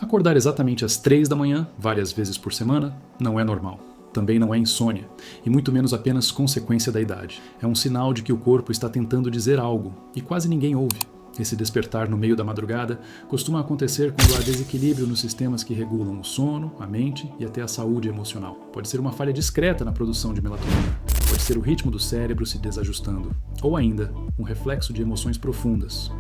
Acordar exatamente às 3 da manhã, várias vezes por semana, não é normal. Também não é insônia, e muito menos apenas consequência da idade. É um sinal de que o corpo está tentando dizer algo, e quase ninguém ouve. Esse despertar no meio da madrugada costuma acontecer quando há desequilíbrio nos sistemas que regulam o sono, a mente e até a saúde emocional. Pode ser uma falha discreta na produção de melatonina, pode ser o ritmo do cérebro se desajustando, ou ainda, um reflexo de emoções profundas,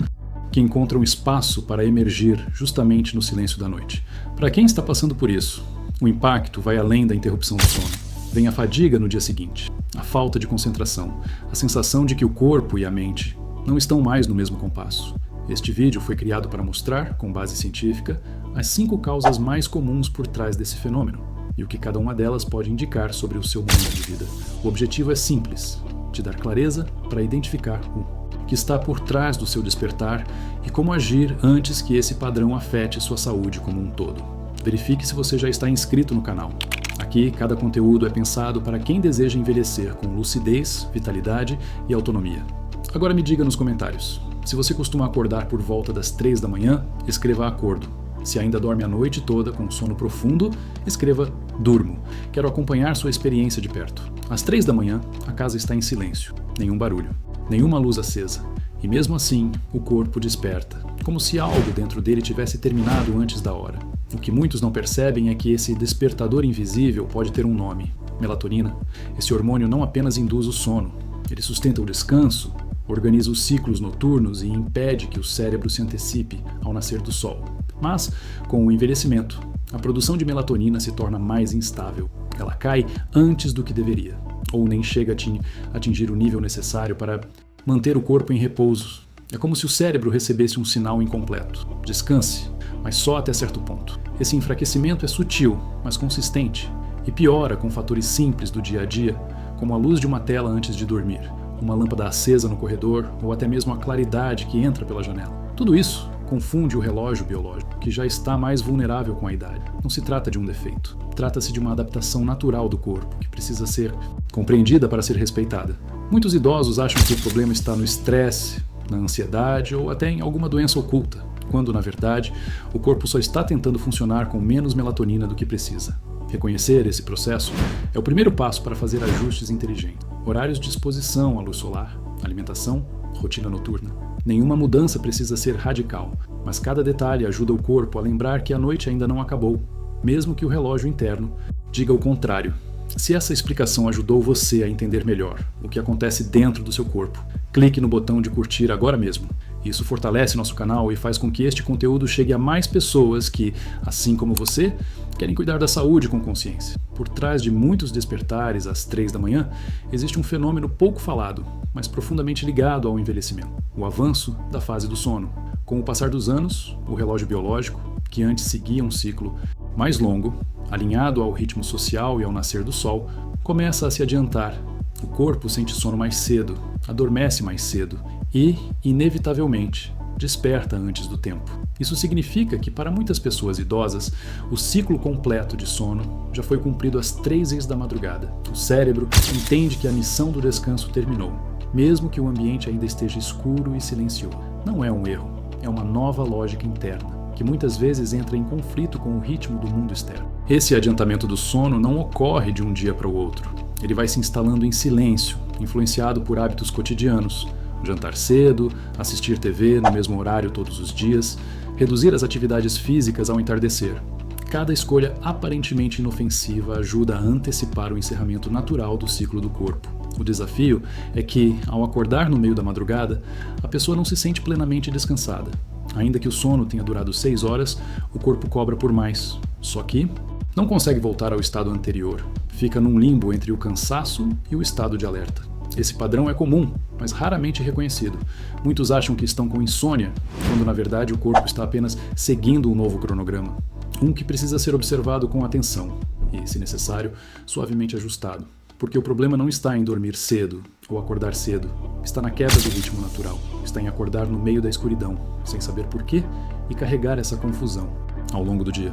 que encontram espaço para emergir justamente no silêncio da noite. Para quem está passando por isso, o impacto vai além da interrupção do sono. Vem a fadiga no dia seguinte, a falta de concentração, a sensação de que o corpo e a mente não estão mais no mesmo compasso. Este vídeo foi criado para mostrar, com base científica, as 5 causas mais comuns por trás desse fenômeno e o que cada uma delas pode indicar sobre o seu momento de vida. O objetivo é simples, te dar clareza para identificar o que está por trás do seu despertar e como agir antes que esse padrão afete sua saúde como um todo. Verifique se você já está inscrito no canal. Aqui, cada conteúdo é pensado para quem deseja envelhecer com lucidez, vitalidade e autonomia. Agora me diga nos comentários. Se você costuma acordar por volta das 3 da manhã, escreva acordo. Se ainda dorme a noite toda com sono profundo, escreva durmo. Quero acompanhar sua experiência de perto. Às 3 da manhã, a casa está em silêncio. Nenhum barulho. Nenhuma luz acesa. E mesmo assim, o corpo desperta. Como se algo dentro dele tivesse terminado antes da hora. O que muitos não percebem é que esse despertador invisível pode ter um nome. Melatonina. Esse hormônio não apenas induz o sono. Ele sustenta o descanso, organiza os ciclos noturnos e impede que o cérebro se antecipe ao nascer do sol. Mas, com o envelhecimento, a produção de melatonina se torna mais instável. Ela cai antes do que deveria, ou nem chega a atingir o nível necessário para manter o corpo em repouso. É como se o cérebro recebesse um sinal incompleto. Descanse, mas só até certo ponto. Esse enfraquecimento é sutil, mas consistente, e piora com fatores simples do dia a dia, como a luz de uma tela antes de dormir, uma lâmpada acesa no corredor ou até mesmo a claridade que entra pela janela. Tudo isso confunde o relógio biológico, que já está mais vulnerável com a idade. Não se trata de um defeito. Trata-se de uma adaptação natural do corpo, que precisa ser compreendida para ser respeitada. Muitos idosos acham que o problema está no estresse, na ansiedade ou até em alguma doença oculta, quando, na verdade, o corpo só está tentando funcionar com menos melatonina do que precisa. Reconhecer esse processo é o primeiro passo para fazer ajustes inteligentes. Horários de exposição à luz solar, alimentação, rotina noturna. Nenhuma mudança precisa ser radical, mas cada detalhe ajuda o corpo a lembrar que a noite ainda não acabou, mesmo que o relógio interno diga o contrário. Se essa explicação ajudou você a entender melhor o que acontece dentro do seu corpo, clique no botão de curtir agora mesmo. Isso fortalece nosso canal e faz com que este conteúdo chegue a mais pessoas que, assim como você, querem cuidar da saúde com consciência. Por trás de muitos despertares às 3 da manhã, existe um fenômeno pouco falado, mas profundamente ligado ao envelhecimento: o avanço da fase do sono. Com o passar dos anos, o relógio biológico, que antes seguia um ciclo mais longo, alinhado ao ritmo social e ao nascer do sol, começa a se adiantar. O corpo sente sono mais cedo, adormece mais cedo e, inevitavelmente, desperta antes do tempo. Isso significa que, para muitas pessoas idosas, o ciclo completo de sono já foi cumprido às 3 da madrugada. O cérebro entende que a missão do descanso terminou, mesmo que o ambiente ainda esteja escuro e silencioso. Não é um erro, é uma nova lógica interna, que muitas vezes entra em conflito com o ritmo do mundo externo. Esse adiantamento do sono não ocorre de um dia para o outro. Ele vai se instalando em silêncio, influenciado por hábitos cotidianos. Jantar cedo, assistir TV no mesmo horário todos os dias, reduzir as atividades físicas ao entardecer. Cada escolha aparentemente inofensiva ajuda a antecipar o encerramento natural do ciclo do corpo. O desafio é que, ao acordar no meio da madrugada, a pessoa não se sente plenamente descansada. Ainda que o sono tenha durado 6 horas, o corpo cobra por mais. Só que não consegue voltar ao estado anterior. Fica num limbo entre o cansaço e o estado de alerta. Esse padrão é comum, mas raramente reconhecido. Muitos acham que estão com insônia, quando na verdade o corpo está apenas seguindo um novo cronograma. Um que precisa ser observado com atenção e, se necessário, suavemente ajustado. Porque o problema não está em dormir cedo ou acordar cedo, está na quebra do ritmo natural, está em acordar no meio da escuridão, sem saber porquê e carregar essa confusão ao longo do dia.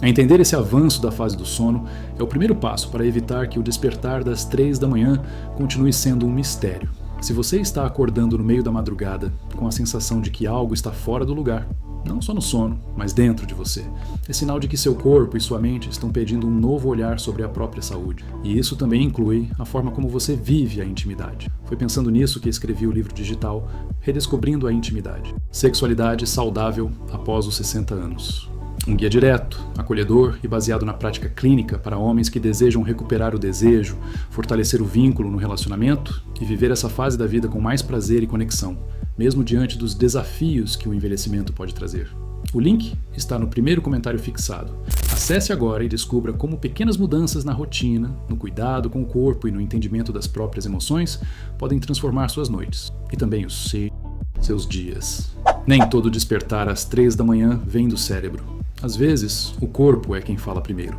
Entender esse avanço da fase do sono é o primeiro passo para evitar que o despertar das 3 da manhã continue sendo um mistério. Se você está acordando no meio da madrugada com a sensação de que algo está fora do lugar, não só no sono, mas dentro de você. É sinal de que seu corpo e sua mente estão pedindo um novo olhar sobre a própria saúde. E isso também inclui a forma como você vive a intimidade. Foi pensando nisso que escrevi o livro digital Redescobrindo a Intimidade. Sexualidade saudável após os 60 anos. Um guia direto, acolhedor e baseado na prática clínica para homens que desejam recuperar o desejo, fortalecer o vínculo no relacionamento e viver essa fase da vida com mais prazer e conexão, mesmo diante dos desafios que o envelhecimento pode trazer. O link está no primeiro comentário fixado. Acesse agora e descubra como pequenas mudanças na rotina, no cuidado com o corpo e no entendimento das próprias emoções podem transformar suas noites e também os seus dias. Nem todo despertar às 3 da manhã vem do cérebro. Às vezes, o corpo é quem fala primeiro.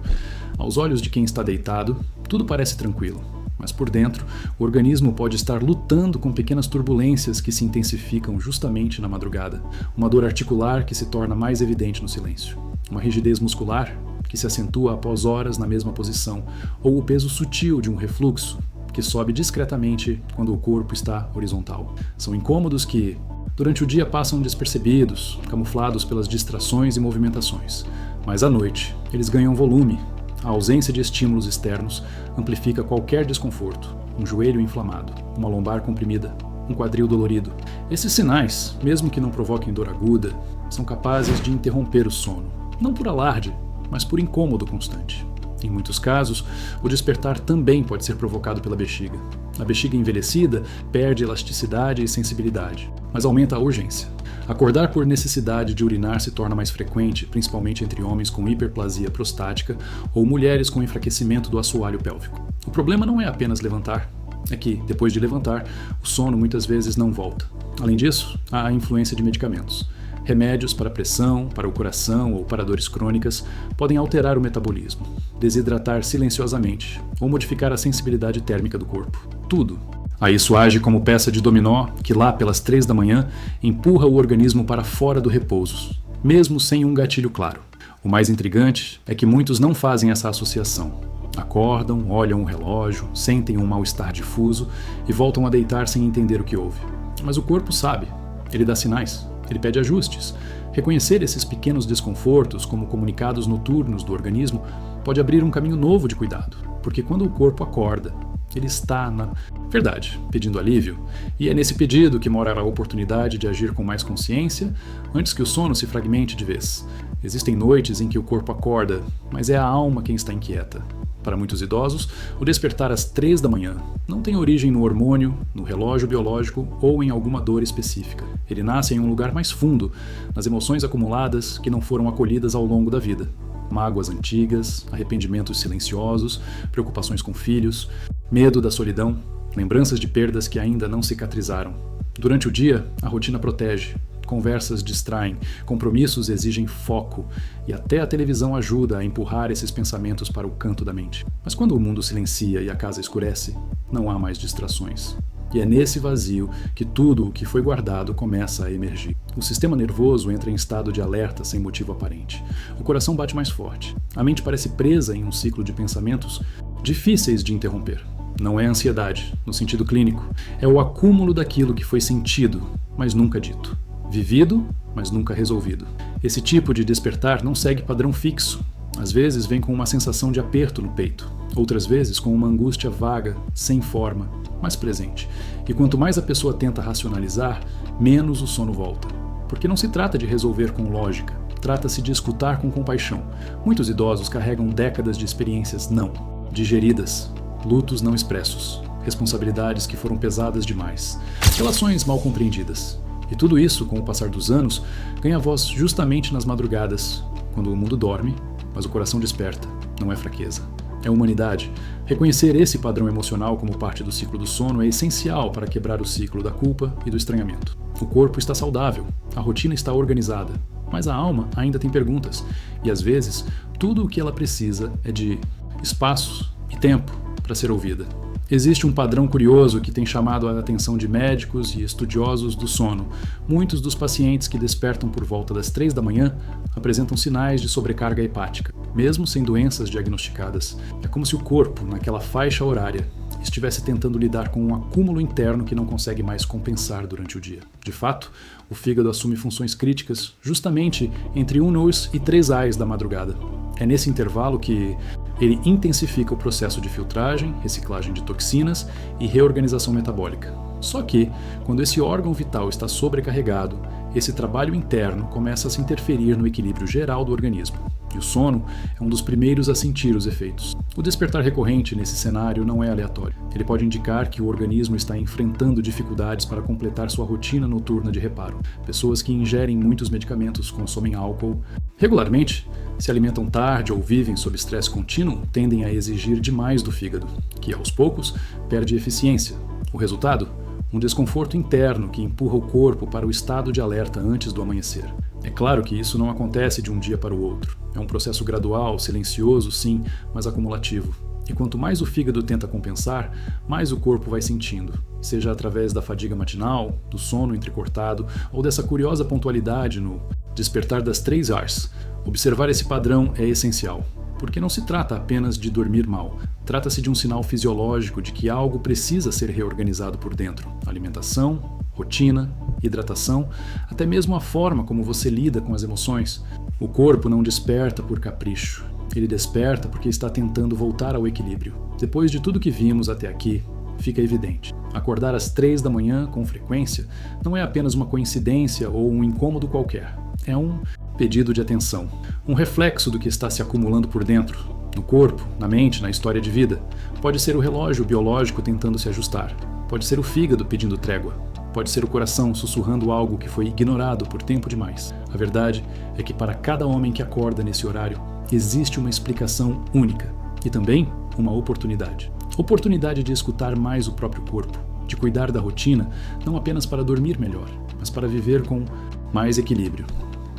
Aos olhos de quem está deitado, tudo parece tranquilo, mas por dentro, o organismo pode estar lutando com pequenas turbulências que se intensificam justamente na madrugada. Uma dor articular que se torna mais evidente no silêncio. Uma rigidez muscular que se acentua após horas na mesma posição, ou o peso sutil de um refluxo que sobe discretamente quando o corpo está horizontal. São incômodos que, durante o dia, passam despercebidos, camuflados pelas distrações e movimentações. Mas à noite, eles ganham volume. A ausência de estímulos externos amplifica qualquer desconforto. Um joelho inflamado, uma lombar comprimida, um quadril dolorido. Esses sinais, mesmo que não provoquem dor aguda, são capazes de interromper o sono. Não por alarde, mas por incômodo constante. Em muitos casos, o despertar também pode ser provocado pela bexiga. A bexiga envelhecida perde elasticidade e sensibilidade, mas aumenta a urgência. Acordar por necessidade de urinar se torna mais frequente, principalmente entre homens com hiperplasia prostática ou mulheres com enfraquecimento do assoalho pélvico. O problema não é apenas levantar, é que, depois de levantar, o sono muitas vezes não volta. Além disso, há a influência de medicamentos. Remédios para pressão, para o coração ou para dores crônicas podem alterar o metabolismo, desidratar silenciosamente ou modificar a sensibilidade térmica do corpo. Tudo. Aí isso age como peça de dominó que lá pelas 3 da manhã empurra o organismo para fora do repouso, mesmo sem um gatilho claro. O mais intrigante é que muitos não fazem essa associação. Acordam, olham o relógio, sentem um mal-estar difuso e voltam a deitar sem entender o que houve. Mas o corpo sabe, ele dá sinais. Ele pede ajustes. Reconhecer esses pequenos desconfortos como comunicados noturnos do organismo pode abrir um caminho novo de cuidado, porque quando o corpo acorda, ele está, na verdade, pedindo alívio, e é nesse pedido que mora a oportunidade de agir com mais consciência antes que o sono se fragmente de vez. Existem noites em que o corpo acorda, mas é a alma quem está inquieta. Para muitos idosos, o despertar às 3 da manhã não tem origem no hormônio, no relógio biológico ou em alguma dor específica. Ele nasce em um lugar mais fundo, nas emoções acumuladas que não foram acolhidas ao longo da vida. Mágoas antigas, arrependimentos silenciosos, preocupações com filhos, medo da solidão, lembranças de perdas que ainda não cicatrizaram. Durante o dia, a rotina protege. Conversas distraem, compromissos exigem foco e até a televisão ajuda a empurrar esses pensamentos para o canto da mente. Mas quando o mundo silencia e a casa escurece, não há mais distrações. E é nesse vazio que tudo o que foi guardado começa a emergir. O sistema nervoso entra em estado de alerta sem motivo aparente. O coração bate mais forte. A mente parece presa em um ciclo de pensamentos difíceis de interromper. Não é ansiedade, no sentido clínico. É o acúmulo daquilo que foi sentido, mas nunca dito. Vivido, mas nunca resolvido. Esse tipo de despertar não segue padrão fixo. Às vezes vem com uma sensação de aperto no peito, outras vezes com uma angústia vaga, sem forma, mas presente. E quanto mais a pessoa tenta racionalizar, menos o sono volta. Porque não se trata de resolver com lógica, trata-se de escutar com compaixão. Muitos idosos carregam décadas de experiências não digeridas, lutos não expressos, responsabilidades que foram pesadas demais, relações mal compreendidas. E tudo isso, com o passar dos anos, ganha voz justamente nas madrugadas, quando o mundo dorme, mas o coração desperta. Não é fraqueza. É humanidade. Reconhecer esse padrão emocional como parte do ciclo do sono é essencial para quebrar o ciclo da culpa e do estranhamento. O corpo está saudável, a rotina está organizada, mas a alma ainda tem perguntas, e às vezes tudo o que ela precisa é de espaço e tempo para ser ouvida. Existe um padrão curioso que tem chamado a atenção de médicos e estudiosos do sono. Muitos dos pacientes que despertam por volta das 3 da manhã apresentam sinais de sobrecarga hepática, mesmo sem doenças diagnosticadas. É como se o corpo, naquela faixa horária, estivesse tentando lidar com um acúmulo interno que não consegue mais compensar durante o dia. De fato, o fígado assume funções críticas justamente entre 1 nus e 3 ais da madrugada. É nesse intervalo que ele intensifica o processo de filtragem, reciclagem de toxinas e reorganização metabólica. Só que, quando esse órgão vital está sobrecarregado, esse trabalho interno começa a se interferir no equilíbrio geral do organismo. E o sono é um dos primeiros a sentir os efeitos. O despertar recorrente nesse cenário não é aleatório. Ele pode indicar que o organismo está enfrentando dificuldades para completar sua rotina noturna de reparo. Pessoas que ingerem muitos medicamentos, consomem álcool regularmente, se alimentam tarde ou vivem sob estresse contínuo, tendem a exigir demais do fígado, que aos poucos perde eficiência. O resultado? Um desconforto interno que empurra o corpo para o estado de alerta antes do amanhecer. É claro que isso não acontece de um dia para o outro. É um processo gradual, silencioso, sim, mas acumulativo. E quanto mais o fígado tenta compensar, mais o corpo vai sentindo, seja através da fadiga matinal, do sono entrecortado ou dessa curiosa pontualidade no despertar das 3 Rs. Observar esse padrão é essencial, porque não se trata apenas de dormir mal. Trata-se de um sinal fisiológico de que algo precisa ser reorganizado por dentro. Alimentação, rotina, hidratação, até mesmo a forma como você lida com as emoções. O corpo não desperta por capricho. Ele desperta porque está tentando voltar ao equilíbrio. Depois de tudo que vimos até aqui, fica evidente. Acordar às 3 da manhã com frequência não é apenas uma coincidência ou um incômodo qualquer. É um pedido de atenção, um reflexo do que está se acumulando por dentro, no corpo, na mente, na história de vida. Pode ser o relógio biológico tentando se ajustar, pode ser o fígado pedindo trégua, pode ser o coração sussurrando algo que foi ignorado por tempo demais. A verdade é que para cada homem que acorda nesse horário, existe uma explicação única e também uma oportunidade. Oportunidade de escutar mais o próprio corpo, de cuidar da rotina, não apenas para dormir melhor, mas para viver com mais equilíbrio.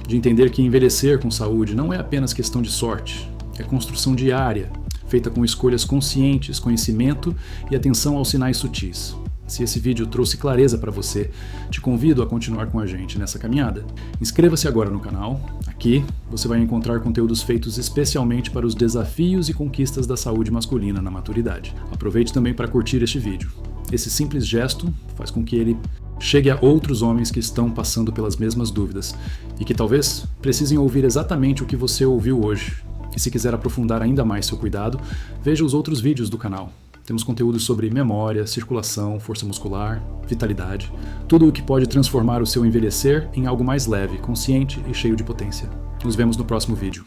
De entender que envelhecer com saúde não é apenas questão de sorte, é construção diária, feita com escolhas conscientes, conhecimento e atenção aos sinais sutis. Se esse vídeo trouxe clareza para você, te convido a continuar com a gente nessa caminhada. Inscreva-se agora no canal. Aqui você vai encontrar conteúdos feitos especialmente para os desafios e conquistas da saúde masculina na maturidade. Aproveite também para curtir este vídeo. Esse simples gesto faz com que ele chegue a outros homens que estão passando pelas mesmas dúvidas e que talvez precisem ouvir exatamente o que você ouviu hoje. E se quiser aprofundar ainda mais seu cuidado, veja os outros vídeos do canal. Temos conteúdos sobre memória, circulação, força muscular, vitalidade, tudo o que pode transformar o seu envelhecer em algo mais leve, consciente e cheio de potência. Nos vemos no próximo vídeo.